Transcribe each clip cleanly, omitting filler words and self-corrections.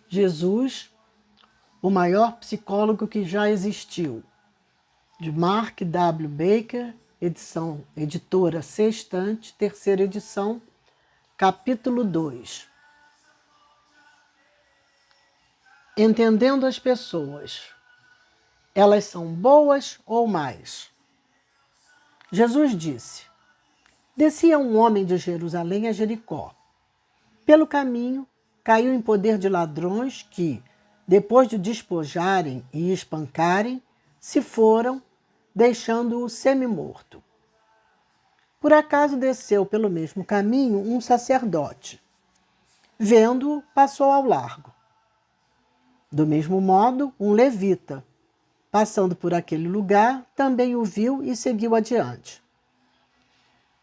Jesus, o maior psicólogo que já existiu, de Mark W. Baker, editora Sextante, terceira edição, capítulo 2. Entendendo as pessoas, elas são boas ou más? Jesus disse: descia um homem de Jerusalém a Jericó. Pelo caminho, caiu em poder de ladrões que, depois de despojarem e espancarem, se foram, deixando-o semi-morto. Por acaso desceu pelo mesmo caminho um sacerdote. Vendo-o, passou ao largo. Do mesmo modo, um levita, passando por aquele lugar, também o viu e seguiu adiante.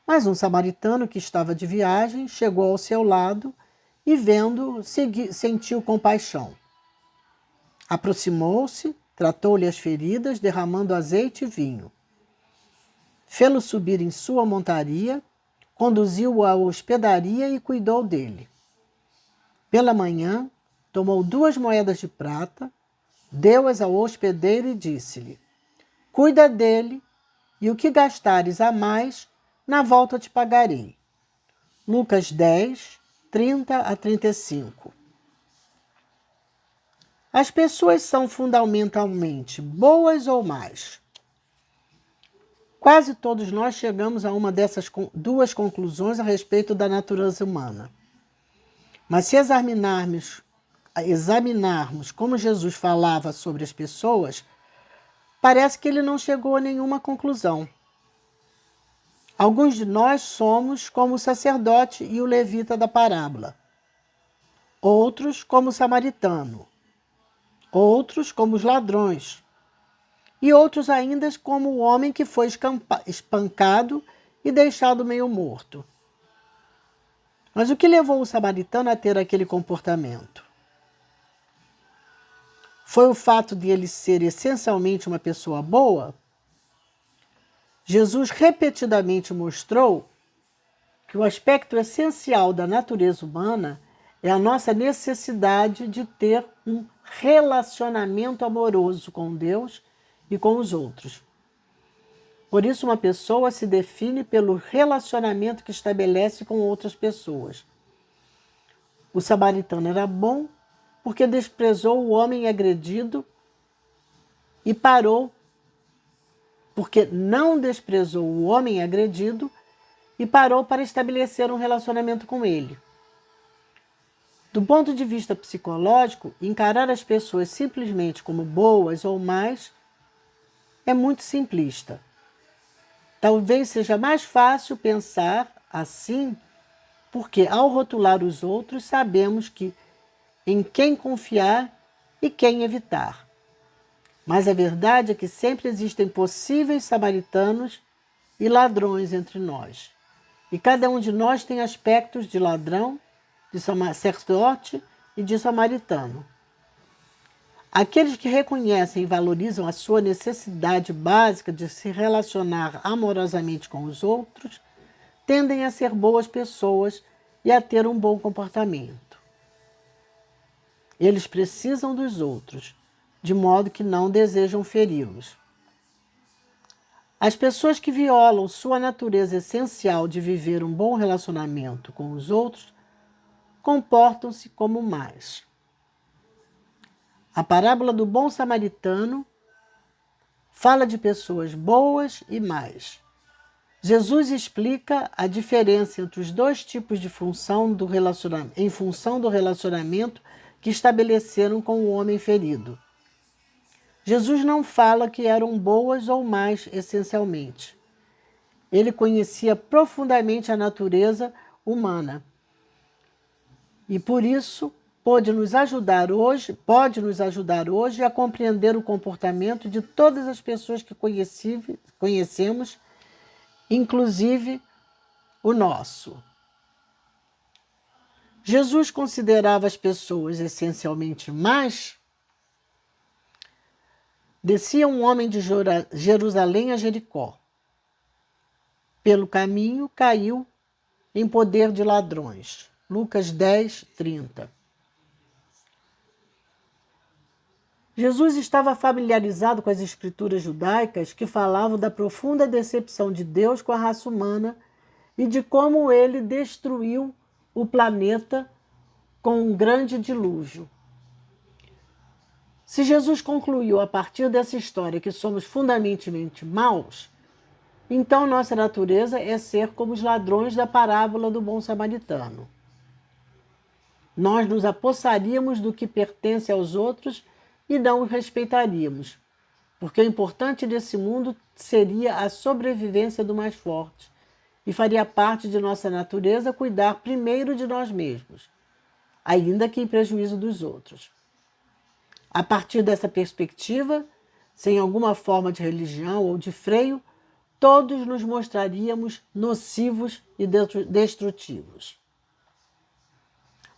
Mas um samaritano que estava de viagem chegou ao seu lado e, vendo-o, sentiu compaixão. Aproximou-se, tratou-lhe as feridas, derramando azeite e vinho. Fê-lo subir em sua montaria, conduziu-o à hospedaria e cuidou dele. Pela manhã, tomou 2 moedas de prata, deu-as ao hospedeiro e disse-lhe: cuida dele, e o que gastares a mais, na volta te pagarei. Lucas 10, 30 a 35. As pessoas são fundamentalmente boas ou más? Quase todos nós chegamos a uma dessas 2 conclusões a respeito da natureza humana. Mas se examinarmos como Jesus falava sobre as pessoas, parece que ele não chegou a nenhuma conclusão. Alguns de nós somos como o sacerdote e o levita da parábola. Outros como o samaritano. Outros como os ladrões. E outros ainda como o homem que foi espancado e deixado meio morto. Mas o que levou o samaritano a ter aquele comportamento? Foi o fato de ele ser essencialmente uma pessoa boa? Jesus repetidamente mostrou que o aspecto essencial da natureza humana é a nossa necessidade de ter um relacionamento amoroso com Deus e com os outros. Por isso, uma pessoa se define pelo relacionamento que estabelece com outras pessoas. O samaritano era bom porque desprezou o homem agredido e parou, porque não desprezou o homem agredido e parou para estabelecer um relacionamento com ele. Do ponto de vista psicológico, encarar as pessoas simplesmente como boas ou más é muito simplista. Talvez seja mais fácil pensar assim, porque ao rotular os outros sabemos em quem confiar e quem evitar. Mas a verdade é que sempre existem possíveis samaritanos e ladrões entre nós. E cada um de nós tem aspectos de ladrão, de sacerdote e de samaritano. Aqueles que reconhecem e valorizam a sua necessidade básica de se relacionar amorosamente com os outros tendem a ser boas pessoas e a ter um bom comportamento. Eles precisam dos outros, de modo que não desejam feri-los. As pessoas que violam sua natureza essencial de viver um bom relacionamento com os outros comportam-se como más. A parábola do bom samaritano fala de pessoas boas e más. Jesus explica a diferença entre os 2 tipos de função em função do relacionamento que estabeleceram com o homem ferido. Jesus não fala que eram boas ou más essencialmente. Ele conhecia profundamente a natureza humana e por isso pode nos ajudar hoje a compreender o comportamento de todas as pessoas que conhecemos, inclusive o nosso. Jesus considerava as pessoas essencialmente más? Descia um homem de Jerusalém a Jericó. Pelo caminho caiu em poder de ladrões. Lucas 10, 30. Jesus estava familiarizado com as escrituras judaicas que falavam da profunda decepção de Deus com a raça humana e de como ele destruiu o planeta com um grande dilúvio. Se Jesus concluiu a partir dessa história que somos fundamentalmente maus, então nossa natureza é ser como os ladrões da parábola do bom samaritano. Nós nos apossaríamos do que pertence aos outros e não os respeitaríamos, porque o importante desse mundo seria a sobrevivência do mais forte, e faria parte de nossa natureza cuidar primeiro de nós mesmos, ainda que em prejuízo dos outros. A partir dessa perspectiva, sem alguma forma de religião ou de freio, todos nos mostraríamos nocivos e destrutivos.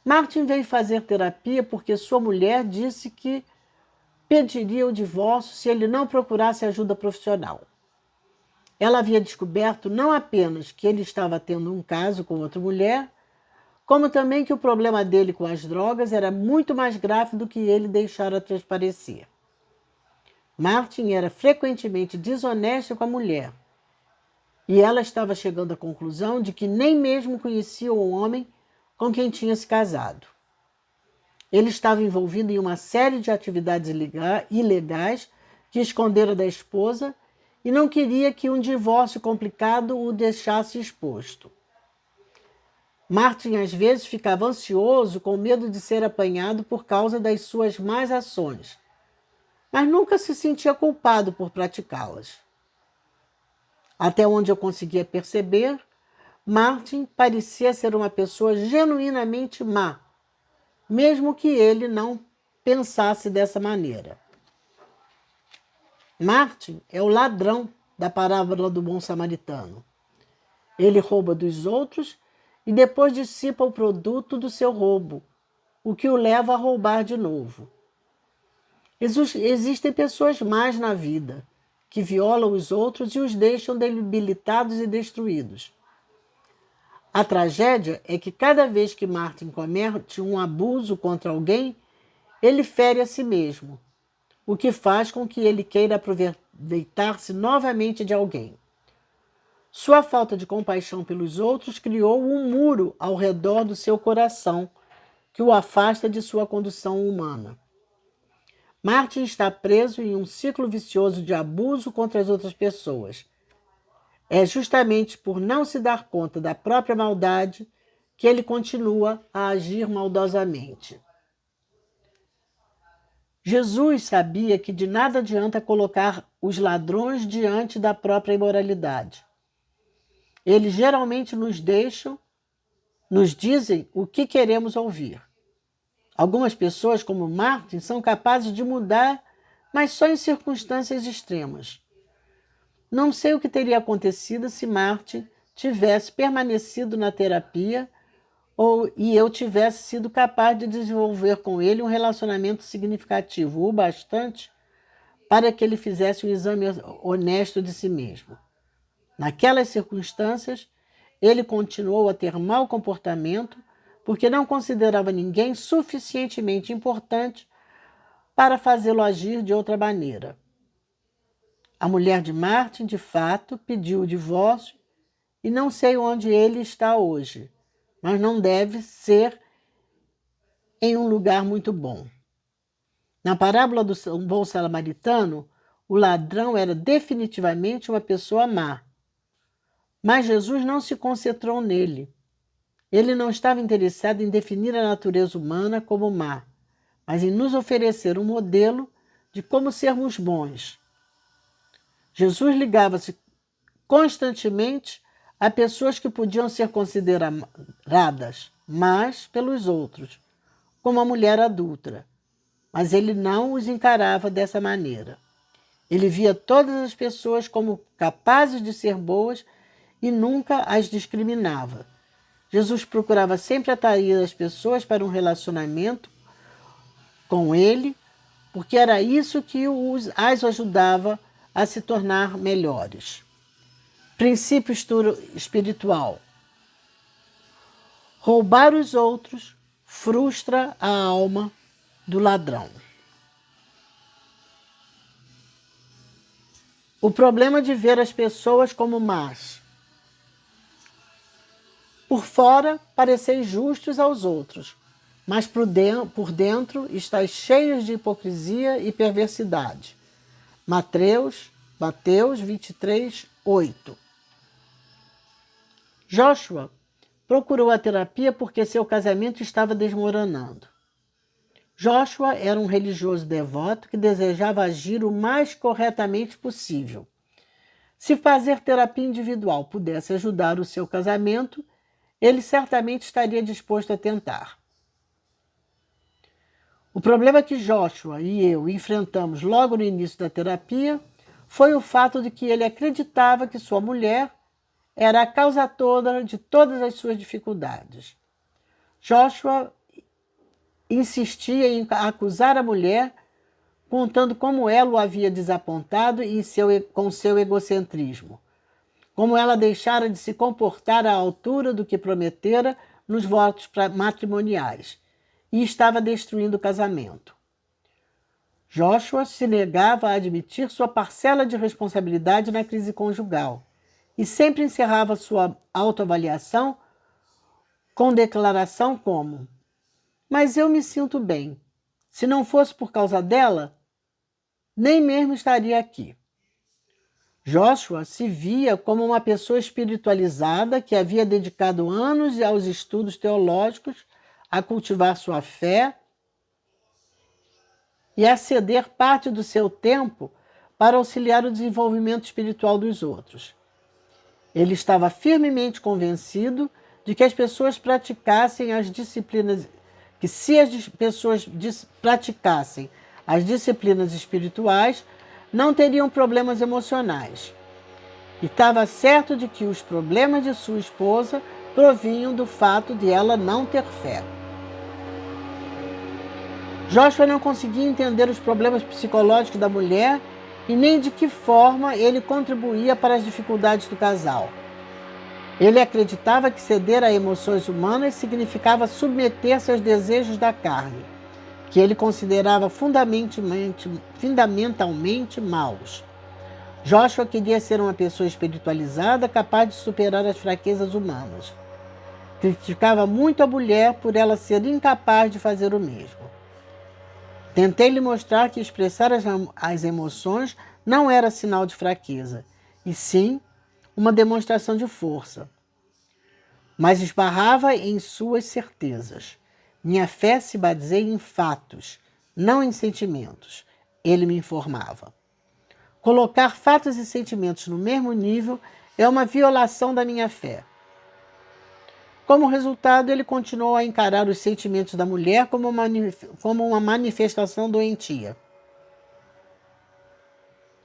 Martin veio fazer terapia porque sua mulher disse que pediria o divórcio se ele não procurasse ajuda profissional. Ela havia descoberto não apenas que ele estava tendo um caso com outra mulher, como também que o problema dele com as drogas era muito mais grave do que ele deixara transparecer. Martin era frequentemente desonesto com a mulher, e ela estava chegando à conclusão de que nem mesmo conhecia o homem com quem tinha se casado. Ele estava envolvido em uma série de atividades ilegais que escondera da esposa e não queria que um divórcio complicado o deixasse exposto. Martin às vezes ficava ansioso com medo de ser apanhado por causa das suas más ações, mas nunca se sentia culpado por praticá-las. Até onde eu conseguia perceber, Martin parecia ser uma pessoa genuinamente má, mesmo que ele não pensasse dessa maneira. Martin é o ladrão da parábola do bom samaritano. Ele rouba dos outros e depois dissipa o produto do seu roubo, o que o leva a roubar de novo. Existem pessoas más na vida, que violam os outros e os deixam debilitados e destruídos. A tragédia é que cada vez que Martin comete um abuso contra alguém, ele fere a si mesmo, o que faz com que ele queira aproveitar-se novamente de alguém. Sua falta de compaixão pelos outros criou um muro ao redor do seu coração, que o afasta de sua condução humana. Martin está preso em um ciclo vicioso de abuso contra as outras pessoas. É justamente por não se dar conta da própria maldade que ele continua a agir maldosamente. Jesus sabia que de nada adianta colocar os ladrões diante da própria imoralidade. Eles geralmente nos dizem o que queremos ouvir. Algumas pessoas, como Martin, são capazes de mudar, mas só em circunstâncias extremas. Não sei o que teria acontecido se Martin tivesse permanecido na terapia e eu tivesse sido capaz de desenvolver com ele um relacionamento significativo o bastante para que ele fizesse um exame honesto de si mesmo. Naquelas circunstâncias, ele continuou a ter mau comportamento porque não considerava ninguém suficientemente importante para fazê-lo agir de outra maneira. A mulher de Martin, de fato, pediu o divórcio e não sei onde ele está hoje, mas não deve ser em um lugar muito bom. Na parábola do bom samaritano, o ladrão era definitivamente uma pessoa má. Mas Jesus não se concentrou nele. Ele não estava interessado em definir a natureza humana como má, mas em nos oferecer um modelo de como sermos bons. Jesus ligava-se constantemente a pessoas que podiam ser consideradas más pelos outros, como a mulher adúltera, mas ele não os encarava dessa maneira. Ele via todas as pessoas como capazes de ser boas e nunca as discriminava. Jesus procurava sempre atrair as pessoas para um relacionamento com ele, porque era isso que as ajudava a se tornar melhores. Princípio espiritual. Roubar os outros frustra a alma do ladrão. O problema de ver as pessoas como más. Por fora, pareceis justos aos outros, mas por dentro estáis cheios de hipocrisia e perversidade. Mateus 23, 8. Joshua procurou a terapia porque seu casamento estava desmoronando. Joshua era um religioso devoto que desejava agir o mais corretamente possível. Se fazer terapia individual pudesse ajudar o seu casamento, ele certamente estaria disposto a tentar. O problema que Joshua e eu enfrentamos logo no início da terapia foi o fato de que ele acreditava que sua mulher era a causa toda de todas as suas dificuldades. Joshua insistia em acusar a mulher, contando como ela o havia desapontado com seu egocentrismo, como ela deixara de se comportar à altura do que prometera nos votos matrimoniais e estava destruindo o casamento. Joshua se negava a admitir sua parcela de responsabilidade na crise conjugal e sempre encerrava sua autoavaliação com declaração como: "Mas eu me sinto bem. Se não fosse por causa dela, nem mesmo estaria aqui." Joshua se via como uma pessoa espiritualizada que havia dedicado anos aos estudos teológicos, a cultivar sua fé e a ceder parte do seu tempo para auxiliar o desenvolvimento espiritual dos outros. Ele estava firmemente convencido de que as pessoas praticassem as disciplinas, que se as pessoas praticassem as disciplinas espirituais, não teriam problemas emocionais. E estava certo de que os problemas de sua esposa provinham do fato de ela não ter fé. Joshua não conseguia entender os problemas psicológicos da mulher e nem de que forma ele contribuía para as dificuldades do casal. Ele acreditava que ceder a emoções humanas significava submeter-se aos desejos da carne, que ele considerava fundamentalmente maus. Joshua queria ser uma pessoa espiritualizada, capaz de superar as fraquezas humanas. Criticava muito a mulher por ela ser incapaz de fazer o mesmo. Tentei lhe mostrar que expressar as emoções não era sinal de fraqueza, e sim uma demonstração de força. Mas esbarrava em suas certezas. Minha fé se baseia em fatos, não em sentimentos, ele me informava. Colocar fatos e sentimentos no mesmo nível é uma violação da minha fé. Como resultado, ele continuou a encarar os sentimentos da mulher como uma manifestação doentia.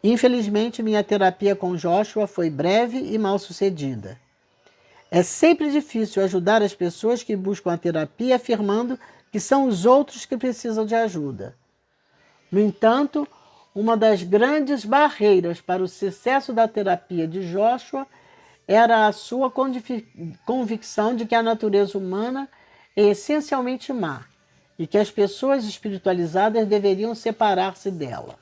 Infelizmente, minha terapia com Joshua foi breve e mal sucedida. É sempre difícil ajudar as pessoas que buscam a terapia afirmando que são os outros que precisam de ajuda. No entanto, uma das grandes barreiras para o sucesso da terapia de Joshua era a sua convicção de que a natureza humana é essencialmente má e que as pessoas espiritualizadas deveriam separar-se dela.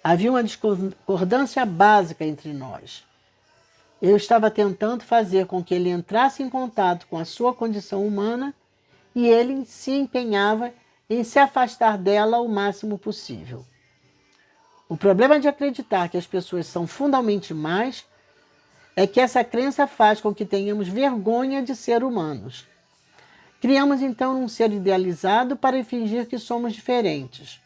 Havia uma discordância básica entre nós. Eu estava tentando fazer com que ele entrasse em contato com a sua condição humana e ele se empenhava em se afastar dela o máximo possível. O problema de acreditar que as pessoas são fundamentalmente más é que essa crença faz com que tenhamos vergonha de ser humanos. Criamos então um ser idealizado para fingir que somos diferentes.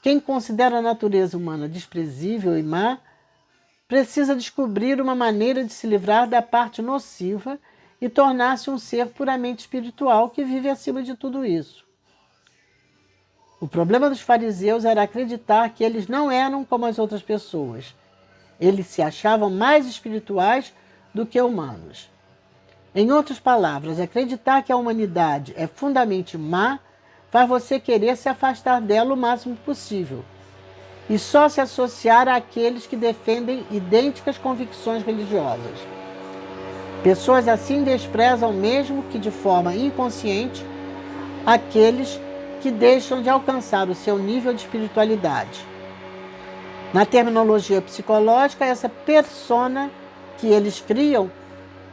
Quem considera a natureza humana desprezível e má precisa descobrir uma maneira de se livrar da parte nociva e tornar-se um ser puramente espiritual que vive acima de tudo isso. O problema dos fariseus era acreditar que eles não eram como as outras pessoas. Eles se achavam mais espirituais do que humanos. Em outras palavras, acreditar que a humanidade é fundamentalmente má faz você querer se afastar dela o máximo possível e só se associar àqueles que defendem idênticas convicções religiosas. Pessoas assim desprezam, mesmo que de forma inconsciente, aqueles que deixam de alcançar o seu nível de espiritualidade. Na terminologia psicológica, essa persona que eles criam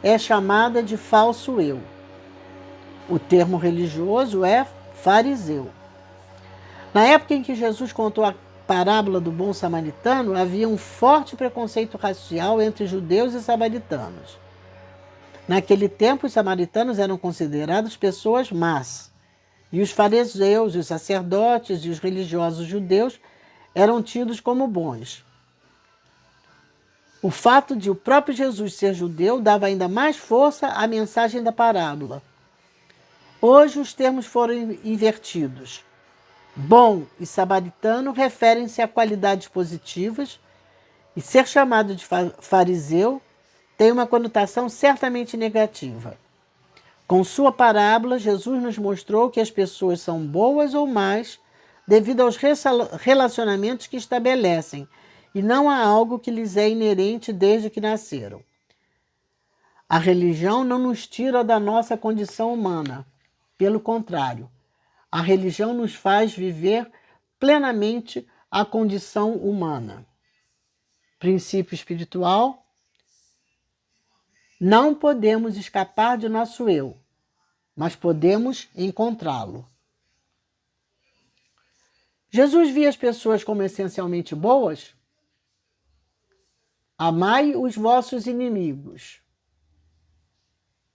é chamada de falso eu. O termo religioso é fariseu. Na época em que Jesus contou a parábola do bom samaritano, havia um forte preconceito racial entre judeus e samaritanos. Naquele tempo, os samaritanos eram considerados pessoas más, e os fariseus, os sacerdotes e os religiosos judeus eram tidos como bons. O fato de o próprio Jesus ser judeu dava ainda mais força à mensagem da parábola. Hoje os termos foram invertidos. Bom e samaritano referem-se a qualidades positivas, e ser chamado de fariseu tem uma conotação certamente negativa. Com sua parábola, Jesus nos mostrou que as pessoas são boas ou más devido aos relacionamentos que estabelecem, e não a algo que lhes é inerente desde que nasceram. A religião não nos tira da nossa condição humana. Pelo contrário, a religião nos faz viver plenamente a condição humana. Princípio espiritual: não podemos escapar de nosso eu, mas podemos encontrá-lo. Jesus via as pessoas como essencialmente boas? Amai os vossos inimigos.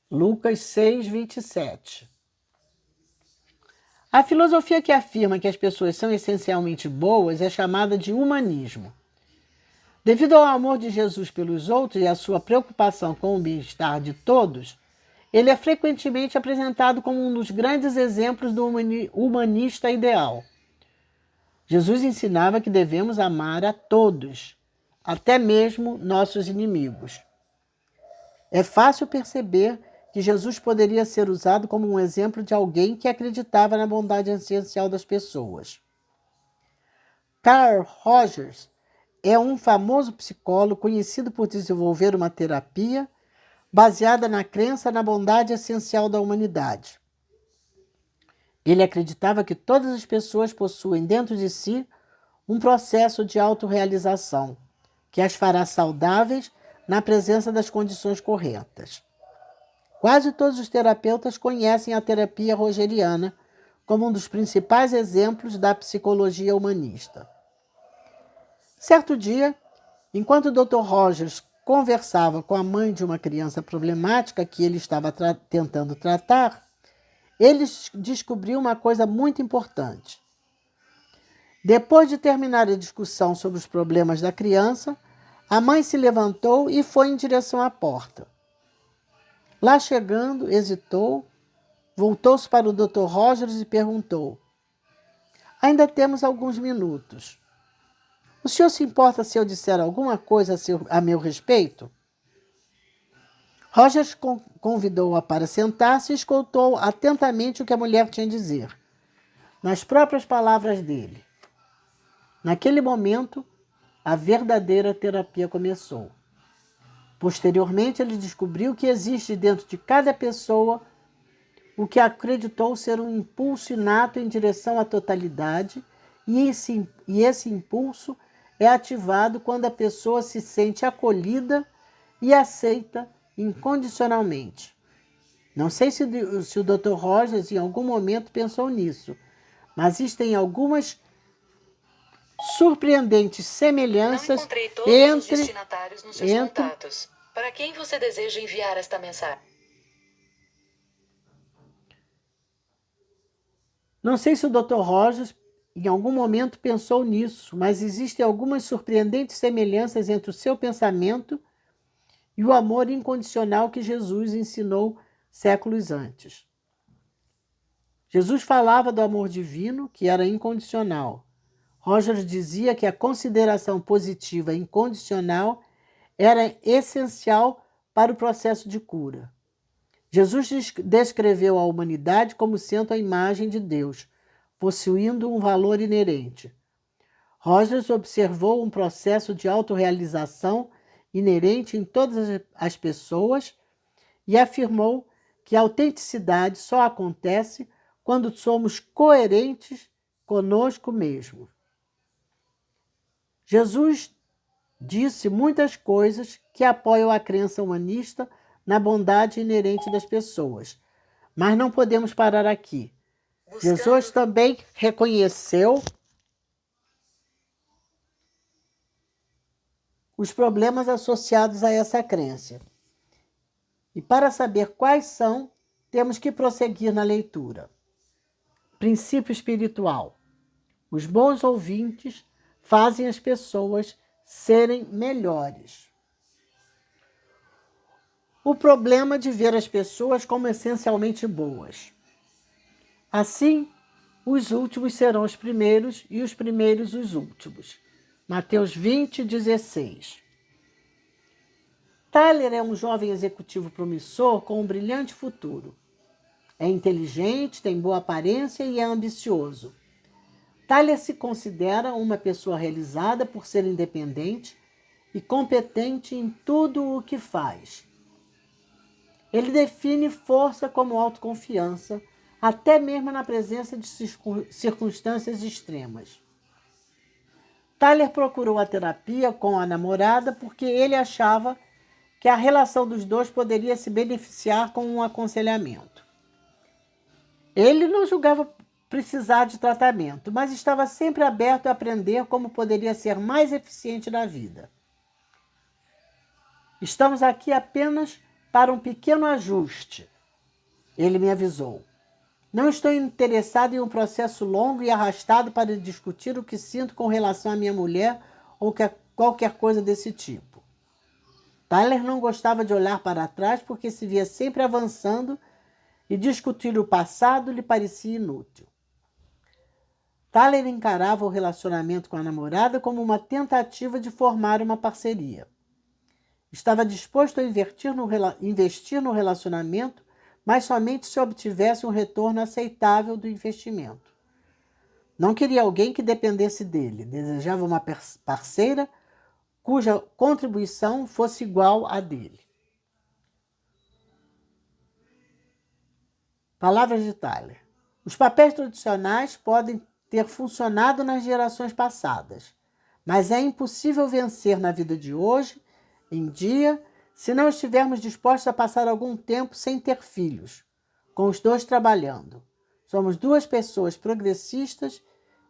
Lucas 6, 27. A filosofia que afirma que as pessoas são essencialmente boas é chamada de humanismo. Devido ao amor de Jesus pelos outros e à sua preocupação com o bem-estar de todos, ele é frequentemente apresentado como um dos grandes exemplos do humanista ideal. Jesus ensinava que devemos amar a todos, até mesmo nossos inimigos. É fácil perceber que Jesus poderia ser usado como um exemplo de alguém que acreditava na bondade essencial das pessoas. Carl Rogers é um famoso psicólogo conhecido por desenvolver uma terapia baseada na crença na bondade essencial da humanidade. Ele acreditava que todas as pessoas possuem dentro de si um processo de autorrealização, que as fará saudáveis na presença das condições corretas. Quase todos os terapeutas conhecem a terapia rogeriana como um dos principais exemplos da psicologia humanista. Certo dia, enquanto o Dr. Rogers conversava com a mãe de uma criança problemática que ele estava tentando tratar, ele descobriu uma coisa muito importante. Depois de terminar a discussão sobre os problemas da criança, a mãe se levantou e foi em direção à porta. Lá chegando, hesitou, voltou-se para o Dr. Rogers e perguntou: ainda temos alguns minutos. O senhor se importa se eu disser alguma coisa a meu respeito? Rogers convidou-a para sentar-se e escutou atentamente o que a mulher tinha a dizer, nas próprias palavras dele. Naquele momento, a verdadeira terapia começou. Posteriormente, ele descobriu que existe dentro de cada pessoa o que acreditou ser um impulso inato em direção à totalidade, e esse impulso é ativado quando a pessoa se sente acolhida e aceita incondicionalmente. Não sei se o Dr. Rogers em algum momento pensou nisso, mas existem algumas surpreendentes semelhanças Não encontrei todos os destinatários nos seus contatos. Para quem você deseja enviar esta mensagem? Não sei se o Dr. Rogers em algum momento pensou nisso, mas existem algumas surpreendentes semelhanças entre o seu pensamento e o amor incondicional que Jesus ensinou séculos antes. Jesus falava do amor divino, que era incondicional. Rogers dizia que a consideração positiva incondicional era essencial para o processo de cura. Jesus descreveu a humanidade como sendo a imagem de Deus, possuindo um valor inerente. Rogers observou um processo de autorrealização inerente em todas as pessoas e afirmou que a autenticidade só acontece quando somos coerentes conosco mesmos. Jesus disse muitas coisas que apoiam a crença humanista na bondade inerente das pessoas. Mas não podemos parar aqui. Jesus também reconheceu os problemas associados a essa crença. E para saber quais são, temos que prosseguir na leitura. Princípio espiritual. Os bons ouvintes fazem as pessoas serem melhores. O problema de ver as pessoas como essencialmente boas. Assim, os últimos serão os primeiros e os primeiros os últimos. Mateus 20:16. Tyler é um jovem executivo promissor com um brilhante futuro. É inteligente, tem boa aparência e é ambicioso. Tyler se considera uma pessoa realizada por ser independente e competente em tudo o que faz. Ele define força como autoconfiança, até mesmo na presença de circunstâncias extremas. Tyler procurou a terapia com a namorada porque ele achava que a relação dos dois poderia se beneficiar com um aconselhamento. Ele não julgava precisar de tratamento, mas estava sempre aberto a aprender como poderia ser mais eficiente na vida. Estamos aqui apenas para um pequeno ajuste, ele me avisou. Não estou interessado em um processo longo e arrastado para discutir o que sinto com relação à minha mulher ou qualquer coisa desse tipo. Tyler não gostava de olhar para trás porque se via sempre avançando e discutir o passado lhe parecia inútil. Tyler encarava o relacionamento com a namorada como uma tentativa de formar uma parceria. Estava disposto a investir no relacionamento, mas somente se obtivesse um retorno aceitável do investimento. Não queria alguém que dependesse dele, desejava uma parceira cuja contribuição fosse igual à dele. Palavras de Tyler. Os papéis tradicionais podem ter funcionado nas gerações passadas, mas é impossível vencer na vida de hoje, em dia, se não estivermos dispostos a passar algum tempo sem ter filhos, com os dois trabalhando. Somos duas pessoas progressistas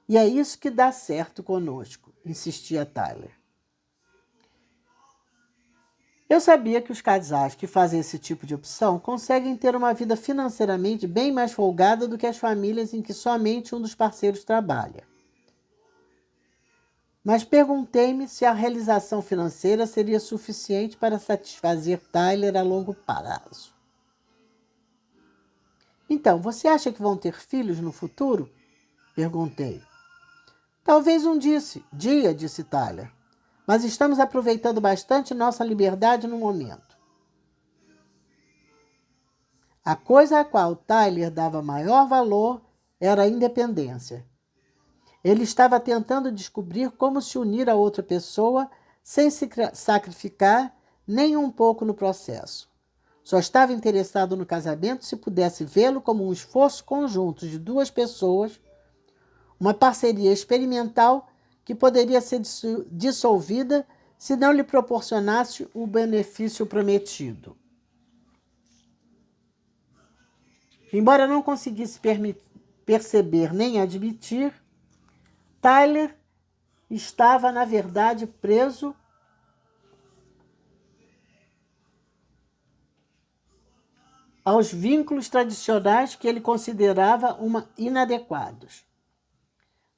e é isso que dá certo conosco, insistia Tyler. Eu sabia que os casais que fazem esse tipo de opção conseguem ter uma vida financeiramente bem mais folgada do que as famílias em que somente um dos parceiros trabalha. Mas perguntei-me se a realização financeira seria suficiente para satisfazer Tyler a longo prazo. Então, você acha que vão ter filhos no futuro? Perguntei. Talvez um dia, disse Tyler. Mas estamos aproveitando bastante nossa liberdade no momento. A coisa a qual Tyler dava maior valor era a independência. Ele estava tentando descobrir como se unir a outra pessoa sem se sacrificar nem um pouco no processo. Só estava interessado no casamento se pudesse vê-lo como um esforço conjunto de duas pessoas, uma parceria experimental que poderia ser dissolvida se não lhe proporcionasse o benefício prometido. Embora não conseguisse perceber nem admitir, Tyler estava, na verdade, preso aos vínculos tradicionais que ele considerava inadequados.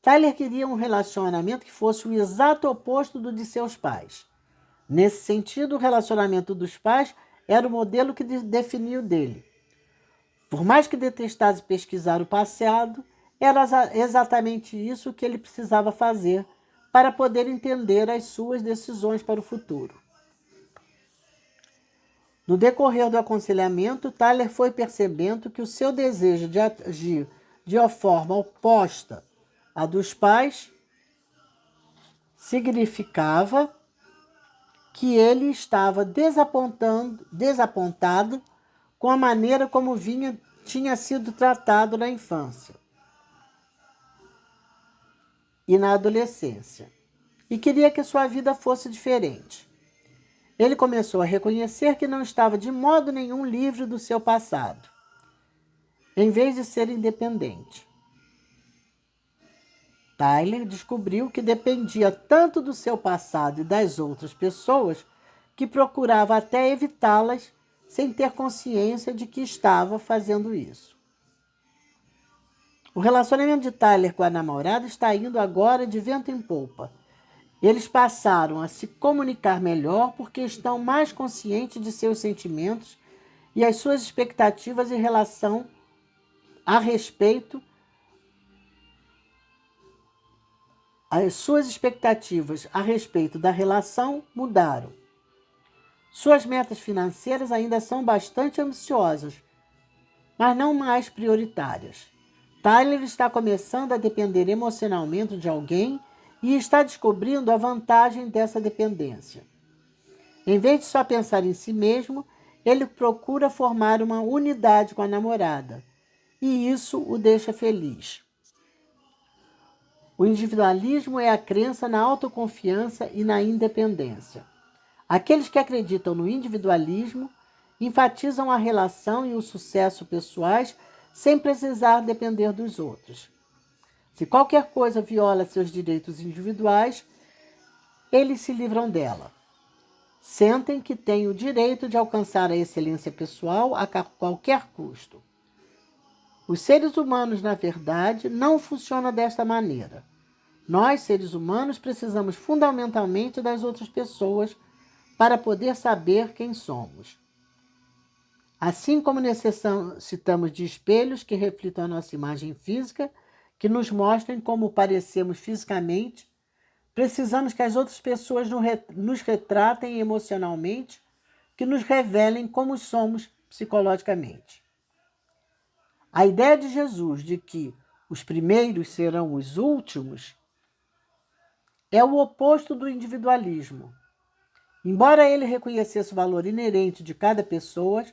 Tyler queria um relacionamento que fosse o exato oposto do de seus pais. Nesse sentido, o relacionamento dos pais era o modelo que definia o dele. Por mais que detestasse pesquisar o passado, era exatamente isso que ele precisava fazer para poder entender as suas decisões para o futuro. No decorrer do aconselhamento, Tyler foi percebendo que o seu desejo de agir de uma forma oposta à dos pais significava que ele estava desapontado com a maneira como tinha sido tratado na infância e na adolescência. e queria que sua vida fosse diferente. Ele começou a reconhecer que não estava de modo nenhum livre do seu passado, em vez de ser independente. Tyler descobriu que dependia tanto do seu passado e das outras pessoas que procurava até evitá-las sem ter consciência de que estava fazendo isso. O relacionamento de Tyler com a namorada está indo agora de vento em popa. Eles passaram a se comunicar melhor porque estão mais conscientes de seus sentimentos e as suas expectativas em relação a respeito. As suas expectativas a respeito da relação mudaram. Suas metas financeiras ainda são bastante ambiciosas, mas não mais prioritárias. Tyler está começando a depender emocionalmente de alguém e está descobrindo a vantagem dessa dependência. Em vez de só pensar em si mesmo, ele procura formar uma unidade com a namorada, e isso o deixa feliz. O individualismo é a crença na autoconfiança e na independência. Aqueles que acreditam no individualismo enfatizam a relação e o sucesso pessoais sem precisar depender dos outros. Se qualquer coisa viola seus direitos individuais, eles se livram dela. Sentem que têm o direito de alcançar a excelência pessoal a qualquer custo. Os seres humanos, na verdade, não funcionam desta maneira. Nós, seres humanos, precisamos fundamentalmente das outras pessoas para poder saber quem somos. Assim como necessitamos de espelhos que reflitam a nossa imagem física, que nos mostrem como parecemos fisicamente, precisamos que as outras pessoas nos retratem emocionalmente, que nos revelem como somos psicologicamente. A ideia de Jesus de que os primeiros serão os últimos é o oposto do individualismo. Embora ele reconhecesse o valor inerente de cada pessoa,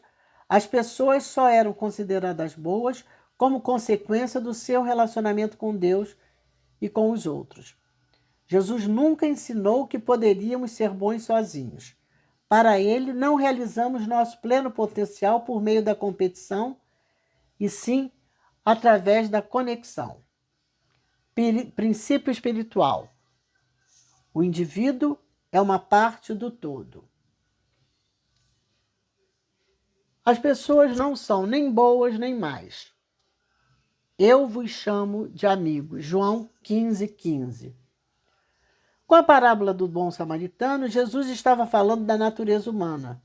as pessoas só eram consideradas boas como consequência do seu relacionamento com Deus e com os outros. Jesus nunca ensinou que poderíamos ser bons sozinhos. Para ele, não realizamos nosso pleno potencial por meio da competição, e sim através da conexão. Princípio espiritual. O indivíduo é uma parte do todo. As pessoas não são nem boas nem más. Eu vos chamo de amigos. João 15:15. Com a parábola do bom samaritano, Jesus estava falando da natureza humana.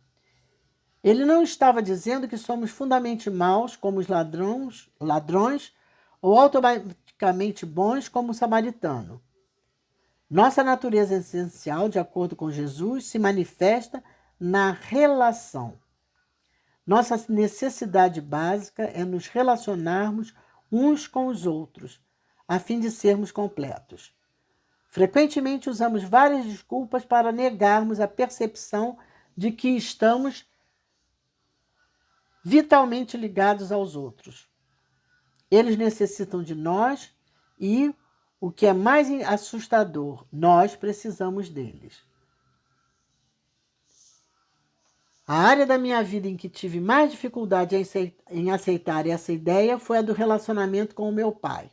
Ele não estava dizendo que somos fundamentalmente maus como os ladrões ou automaticamente bons como o samaritano. Nossa natureza essencial, de acordo com Jesus, se manifesta na relação. Nossa necessidade básica é nos relacionarmos uns com os outros, a fim de sermos completos. Frequentemente usamos várias desculpas para negarmos a percepção de que estamos vitalmente ligados aos outros. Eles necessitam de nós e, o que é mais assustador, nós precisamos deles. A área da minha vida em que tive mais dificuldade em aceitar essa ideia foi a do relacionamento com o meu pai.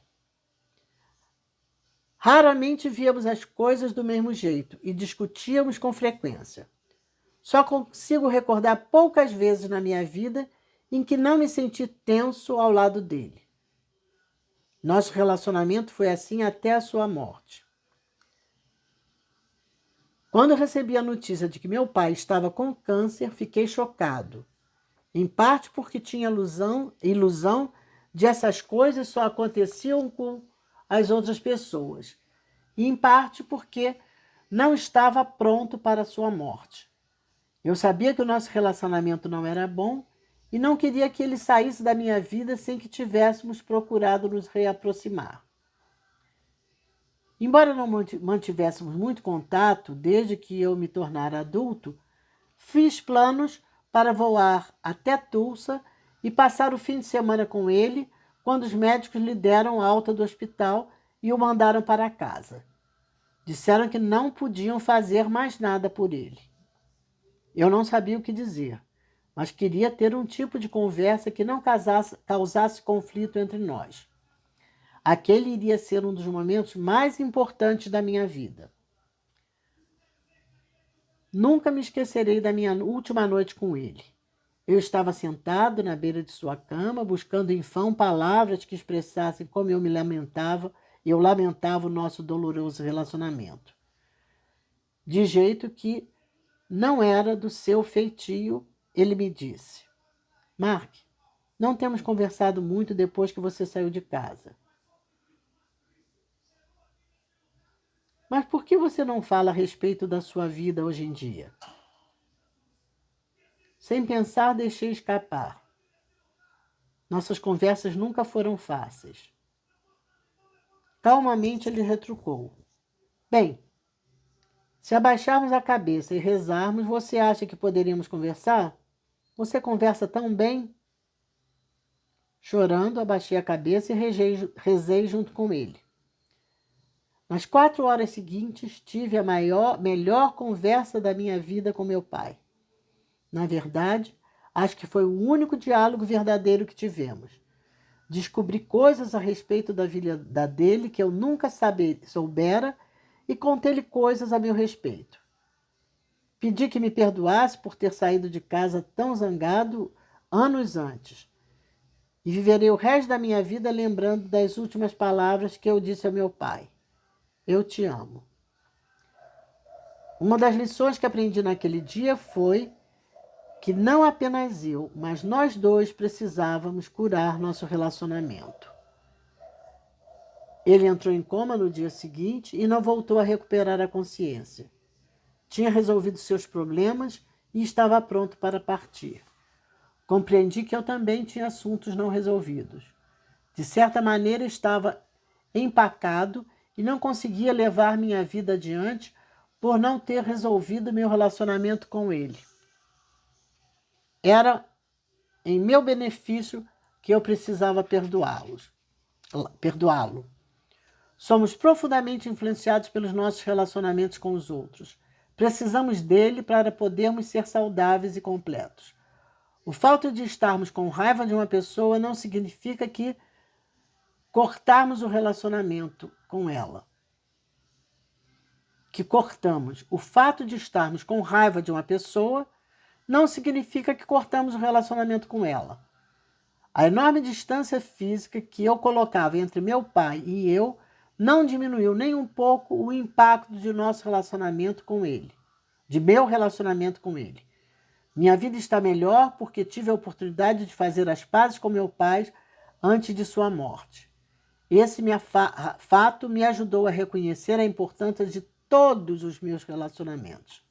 Raramente víamos as coisas do mesmo jeito e discutíamos com frequência. Só consigo recordar poucas vezes na minha vida em que não me senti tenso ao lado dele. Nosso relacionamento foi assim até a sua morte. Quando eu recebi a notícia de que meu pai estava com câncer, fiquei chocado. Em parte porque tinha ilusão de essas coisas só aconteciam com as outras pessoas. E em parte porque não estava pronto para a sua morte. Eu sabia que o nosso relacionamento não era bom e não queria que ele saísse da minha vida sem que tivéssemos procurado nos reaproximar. Embora não mantivéssemos muito contato desde que eu me tornara adulto, fiz planos para voar até Tulsa e passar o fim de semana com ele quando os médicos lhe deram alta do hospital e o mandaram para casa. Disseram que não podiam fazer mais nada por ele. Eu não sabia o que dizer, mas queria ter um tipo de conversa que não causasse conflito entre nós. Aquele iria ser um dos momentos mais importantes da minha vida. Nunca me esquecerei da minha última noite com ele. Eu estava sentado na beira de sua cama, buscando em vão palavras que expressassem como eu lamentava o nosso doloroso relacionamento. De jeito que não era do seu feitio, ele me disse: Mark, não temos conversado muito depois que você saiu de casa. Mas por que você não fala a respeito da sua vida hoje em dia? Sem pensar, deixei escapar. Nossas conversas nunca foram fáceis. Calmamente ele retrucou: Bem, se abaixarmos a cabeça e rezarmos, você acha que poderíamos conversar? Você conversa tão bem. Chorando, abaixei a cabeça e rezei junto com ele. Nas 4 horas seguintes, tive a melhor conversa da minha vida com meu pai. Na verdade, acho que foi o único diálogo verdadeiro que tivemos. Descobri coisas a respeito da vida dele que eu nunca soubera e contei-lhe coisas a meu respeito. Pedi que me perdoasse por ter saído de casa tão zangado anos antes. E viverei o resto da minha vida lembrando das últimas palavras que eu disse ao meu pai. Eu te amo. Uma das lições que aprendi naquele dia foi que não apenas eu, mas nós dois precisávamos curar nosso relacionamento. Ele entrou em coma no dia seguinte e não voltou a recuperar a consciência. Tinha resolvido seus problemas e estava pronto para partir. Compreendi que eu também tinha assuntos não resolvidos. De certa maneira, estava empacado e não conseguia levar minha vida adiante por não ter resolvido meu relacionamento com ele. Era em meu benefício que eu precisava perdoá-lo. Somos profundamente influenciados pelos nossos relacionamentos com os outros. Precisamos dele para podermos ser saudáveis e completos. O fato de estarmos com raiva de uma pessoa não significa que cortarmos o relacionamento com ela. O fato de estarmos com raiva de uma pessoa não significa que cortamos o relacionamento com ela. A enorme distância física que eu colocava entre meu pai e eu não diminuiu nem um pouco o impacto de nosso relacionamento com ele, de meu relacionamento com ele. Minha vida está melhor porque tive a oportunidade de fazer as pazes com meu pai antes de sua morte. Esse fato me ajudou a reconhecer a importância de todos os meus relacionamentos,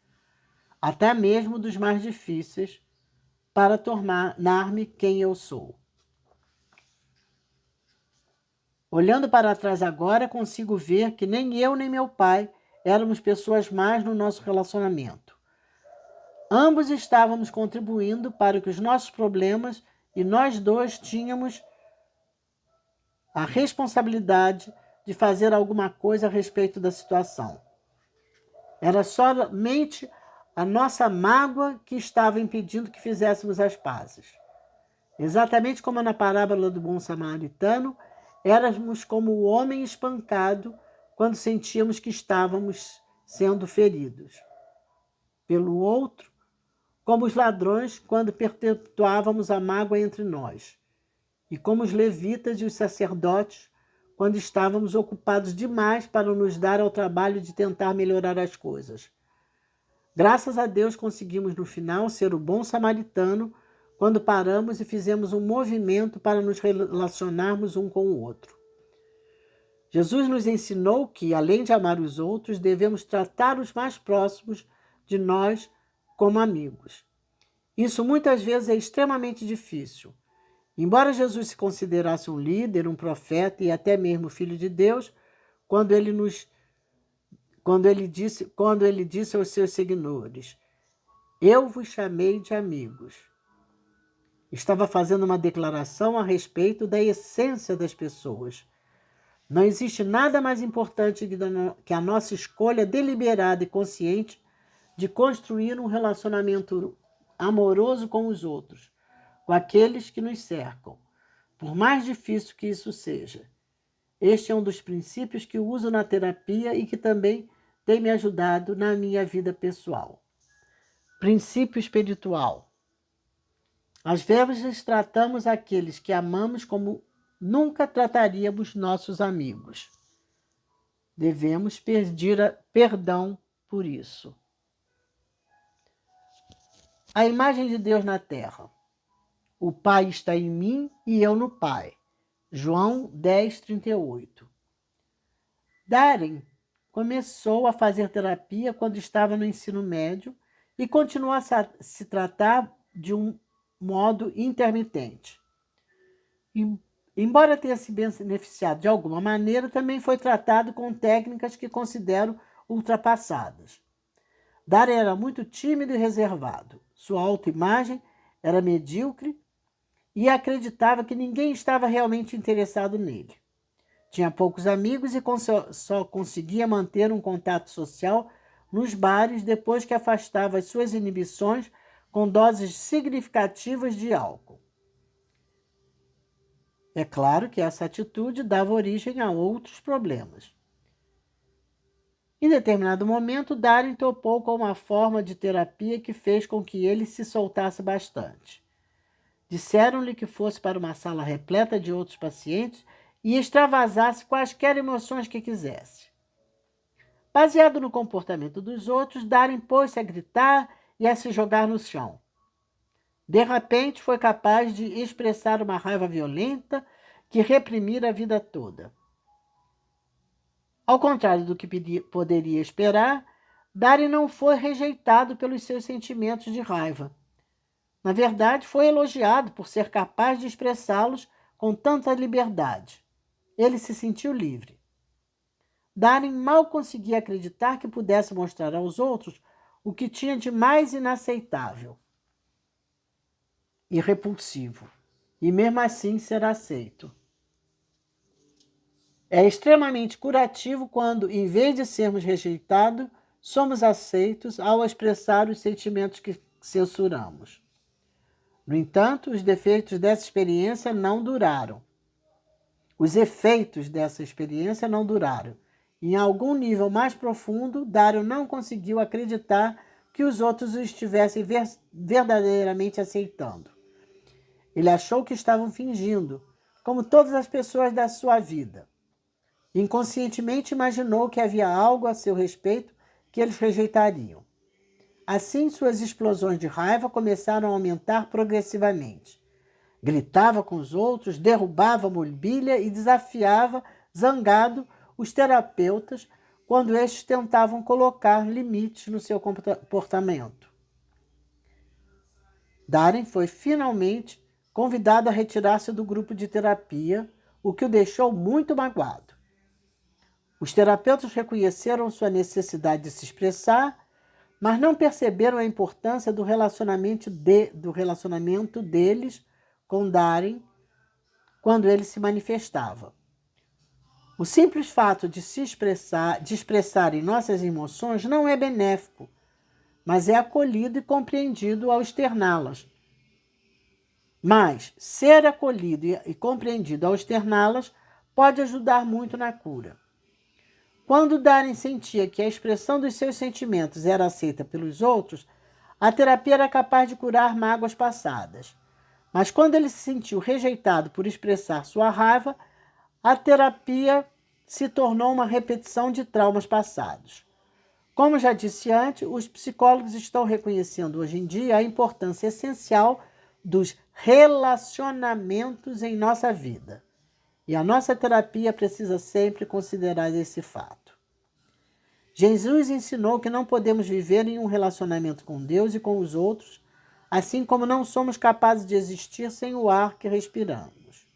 até mesmo dos mais difíceis, para tornar-me quem eu sou. Olhando para trás agora, consigo ver que nem eu nem meu pai éramos pessoas más no nosso relacionamento. Ambos estávamos contribuindo para que os nossos problemas e nós dois tínhamos a responsabilidade de fazer alguma coisa a respeito da situação. Era somente a nossa mágoa que estava impedindo que fizéssemos as pazes. Exatamente como na parábola do bom samaritano, éramos como o homem espancado quando sentíamos que estávamos sendo feridos. Pelo outro, como os ladrões quando perpetuávamos a mágoa entre nós. E como os levitas e os sacerdotes quando estávamos ocupados demais para nos dar ao trabalho de tentar melhorar as coisas. Graças a Deus conseguimos no final ser o bom samaritano quando paramos e fizemos um movimento para nos relacionarmos um com o outro. Jesus nos ensinou que, além de amar os outros, devemos tratar os mais próximos de nós como amigos. Isso muitas vezes é extremamente difícil. Embora Jesus se considerasse um líder, um profeta e até mesmo filho de Deus, quando ele disse aos seus seguidores: Eu vos chamei de amigos. Estava fazendo uma declaração a respeito da essência das pessoas. Não existe nada mais importante que a nossa escolha deliberada e consciente de construir um relacionamento amoroso com os outros, com aqueles que nos cercam, por mais difícil que isso seja. Este é um dos princípios que uso na terapia e que também tem me ajudado na minha vida pessoal. Princípio espiritual. Às vezes tratamos aqueles que amamos como nunca trataríamos nossos amigos. Devemos pedir perdão por isso. A imagem de Deus na terra. O Pai está em mim e eu no Pai. João 10:38. Darren começou a fazer terapia quando estava no ensino médio e continuou a se tratar de um modo intermitente. Embora tenha se beneficiado de alguma maneira, também foi tratado com técnicas que considero ultrapassadas. Darren era muito tímido e reservado. Sua autoimagem era medíocre e acreditava que ninguém estava realmente interessado nele. Tinha poucos amigos e só conseguia manter um contato social nos bares depois que afastava as suas inibições com doses significativas de álcool. É claro que essa atitude dava origem a outros problemas. Em determinado momento, Darren topou com uma forma de terapia que fez com que ele se soltasse bastante. Disseram-lhe que fosse para uma sala repleta de outros pacientes e extravasasse quaisquer emoções que quisesse. Baseado no comportamento dos outros, Darren pôs-se a gritar e a se jogar no chão. De repente, foi capaz de expressar uma raiva violenta que reprimira a vida toda. Ao contrário do que poderia esperar, Darren não foi rejeitado pelos seus sentimentos de raiva. Na verdade, foi elogiado por ser capaz de expressá-los com tanta liberdade. Ele se sentiu livre. Darren mal conseguia acreditar que pudesse mostrar aos outros o que tinha de mais inaceitável e repulsivo, e mesmo assim ser aceito. É extremamente curativo quando, em vez de sermos rejeitados, somos aceitos ao expressar os sentimentos que censuramos. No entanto, os defeitos dessa experiência não duraram. Os efeitos dessa experiência não duraram. Em algum nível mais profundo, Darren não conseguiu acreditar que os outros o estivessem verdadeiramente aceitando. Ele achou que estavam fingindo, como todas as pessoas da sua vida. Inconscientemente imaginou que havia algo a seu respeito que eles rejeitariam. Assim, suas explosões de raiva começaram a aumentar progressivamente. Gritava com os outros, derrubava a mobília e desafiava, zangado, os terapeutas quando estes tentavam colocar limites no seu comportamento. Darren foi finalmente convidado a retirar-se do grupo de terapia, o que o deixou muito magoado. Os terapeutas reconheceram sua necessidade de se expressar, mas não perceberam a importância do relacionamento deles com Darren quando ele se manifestava. O simples fato de expressarem nossas emoções não é benéfico, mas é acolhido e compreendido ao externá-las. Mas ser acolhido e compreendido ao externá-las pode ajudar muito na cura. Quando Darren sentia que a expressão dos seus sentimentos era aceita pelos outros, a terapia era capaz de curar mágoas passadas. Mas quando ele se sentiu rejeitado por expressar sua raiva, a terapia se tornou uma repetição de traumas passados. Como já disse antes, os psicólogos estão reconhecendo hoje em dia a importância essencial dos relacionamentos em nossa vida. E a nossa terapia precisa sempre considerar esse fato. Jesus ensinou que não podemos viver em um relacionamento com Deus e com os outros, assim como não somos capazes de existir sem o ar que respiramos.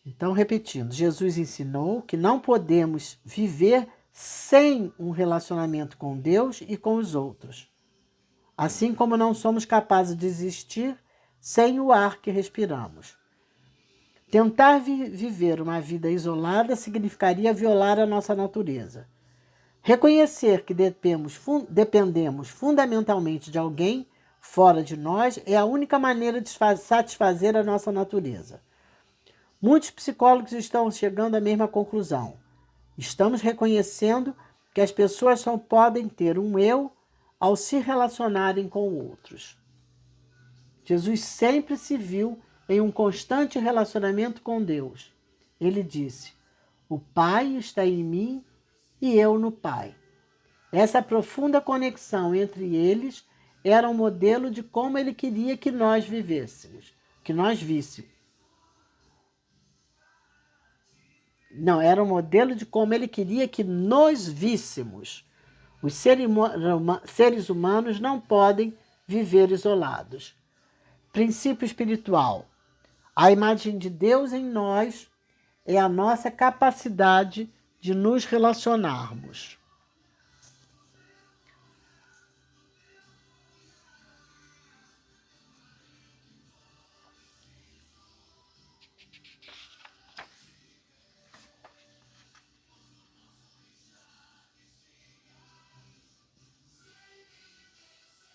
Então, repetindo, Jesus ensinou que não podemos viver sem um relacionamento com Deus e com os outros, assim como não somos capazes de existir sem o ar que respiramos. Tentar viver uma vida isolada significaria violar a nossa natureza. Reconhecer que dependemos fundamentalmente de alguém fora de nós é a única maneira de satisfazer a nossa natureza. Muitos psicólogos estão chegando à mesma conclusão. Estamos reconhecendo que as pessoas só podem ter um eu ao se relacionarem com outros. Jesus sempre se viu em um constante relacionamento com Deus. Ele disse: "O Pai está em mim e eu no Pai." Essa profunda conexão entre eles era um modelo de como ele queria que nós vivêssemos, que nós víssemos. Não, era um modelo de como ele queria que nos víssemos. Os seres humanos não podem viver isolados. Princípio espiritual. A imagem de Deus em nós é a nossa capacidade de nos relacionarmos.